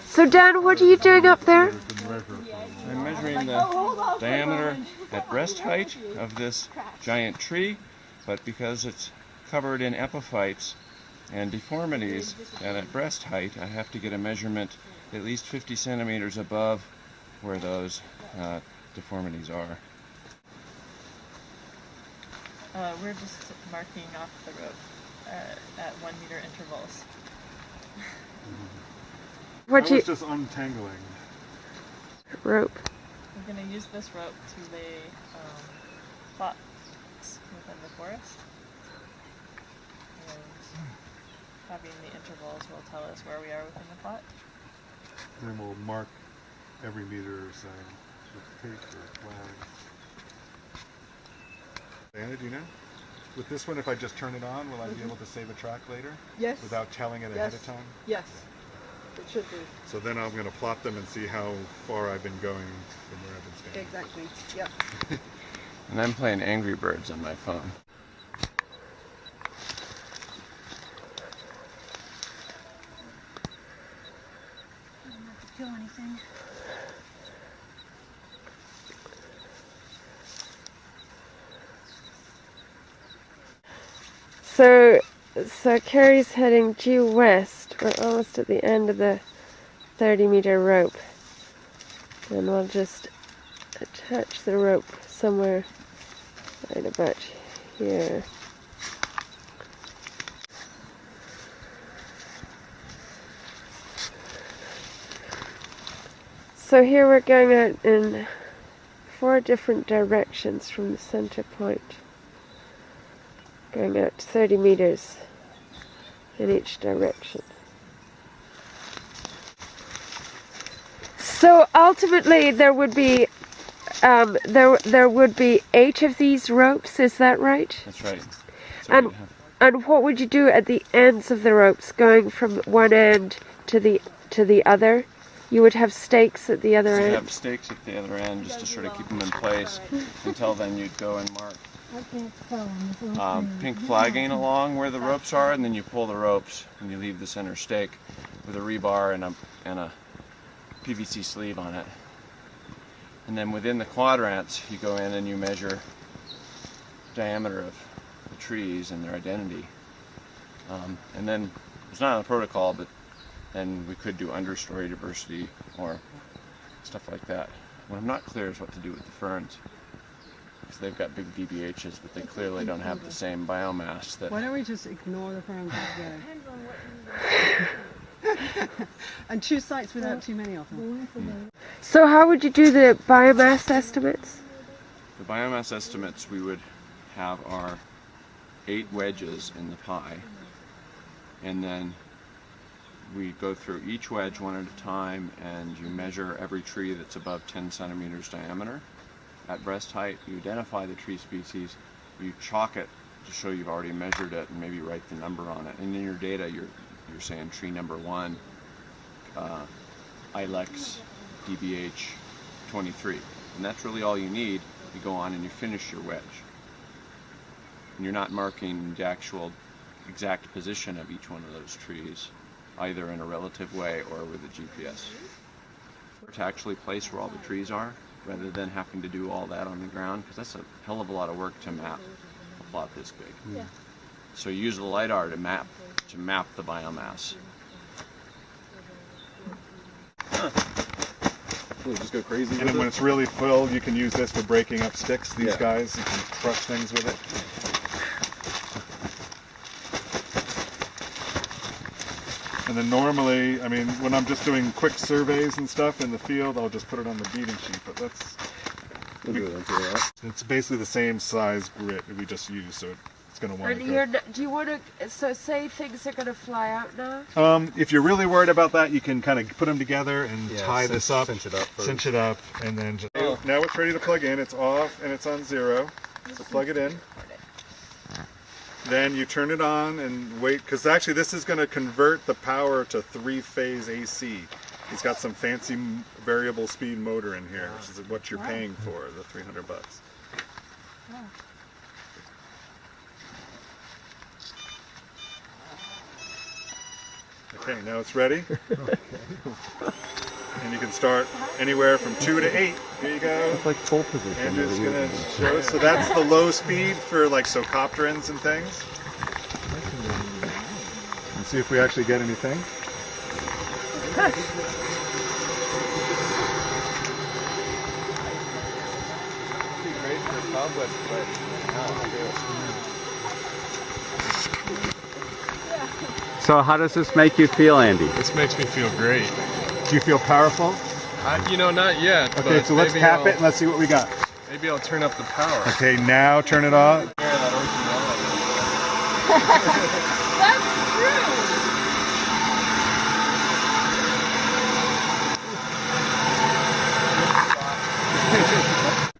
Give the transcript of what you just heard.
So Dan, what are you doing up there? I'm measuring the diameter at breast height of this giant tree, but because it's covered in epiphytes and deformities, and at breast height I have to get a measurement at least 50 centimeters above where those deformities are. We're just marking off the rope at 1 meter intervals. I was just untangling rope. We're going to use this rope to lay plots within the forest. And having the intervals will tell us where we are within the plot. and then we'll mark every meter with tape or flag. Anna, do you know? With this one, if I just turn it on, will I be able to save a track later? Yes. Without telling it ahead of time? Yes. It should be. So then I'm going to plot them and see how far I've been going from where I've been standing. Exactly. Yep. And I'm playing Angry Birds on my phone. I don't have to kill anything. So Kerry's heading due west. We're almost at the end of the 30-meter rope. And we'll just attach the rope somewhere right about here. So here we're going out in 4 different directions from the center point. Going out 30 meters in each direction. So ultimately there would be there would be 8 of these ropes, is that right? That's right. So And what would you do at the ends of the ropes, going from one end to the other? You would have stakes at the other you'd end? have stakes at the other end just to sort of keep them in place. Until then you'd go and mark pink flagging along where the ropes are, and then you pull the ropes and you leave the center stake with a rebar and a PVC sleeve on it. And then within the quadrants you go in and you measure diameter of the trees and their identity. And then it's not on the protocol, but then we could do understory diversity or stuff like that. What I'm not clear is what to do with the ferns. Because they've got big DBHs, but they clearly don't have the same biomass that... Why don't we just ignore the ferns and choose sites without too many of them? So how would you do the biomass estimates? The biomass estimates, we would have our 8 wedges in the pie, and then we go through each wedge one at a time, and you measure every tree that's above 10 centimeters diameter. At breast height, you identify the tree species, you chalk it to show you've already measured it, and maybe write the number on it. And in your data, you're saying tree number 1, Ilex DBH 23. And that's really all you need. You go on and you finish your wedge. And you're not marking the actual exact position of each one of those trees, either in a relative way or with a GPS. To actually place where all the trees are, rather than having to do all that on the ground, because that's a hell of a lot of work to map a plot this big. Yeah. So you use the LiDAR to map the biomass. We'll just go crazy. And then when it's really filled, you can use this for breaking up sticks. These guys, you can crush things with it. And then normally, I mean, when I'm just doing quick surveys and stuff in the field, I'll just put it on the beating sheet. But that's it's basically the same size grit we just used, so it's going to want to go. Do you want to, so say things are going to fly out now? If you're really worried about that, you can kind of put them together and tie this up, cinch it up, and then just... Now it's ready to plug in. It's off and it's on 0. So plug it in. Then you turn it on and wait, because actually this is going to convert the power to 3-phase AC. It's got some fancy variable speed motor in here, which is what you're paying for, the $300. Wow. Okay, now it's ready. And you can start anywhere from 2 to 8. Here you go. It's like full position. Andrew's going to show us. So that's the low speed for like Socopterans and things. And see if we actually get anything. Great for public, but So how does this make you feel, Andy? This makes me feel great. Do you feel powerful? You know, not yet. Okay, but so let's maybe cap I'll- it and let's see what we got. Maybe I'll turn up the power. Okay, now turn it off. That's true.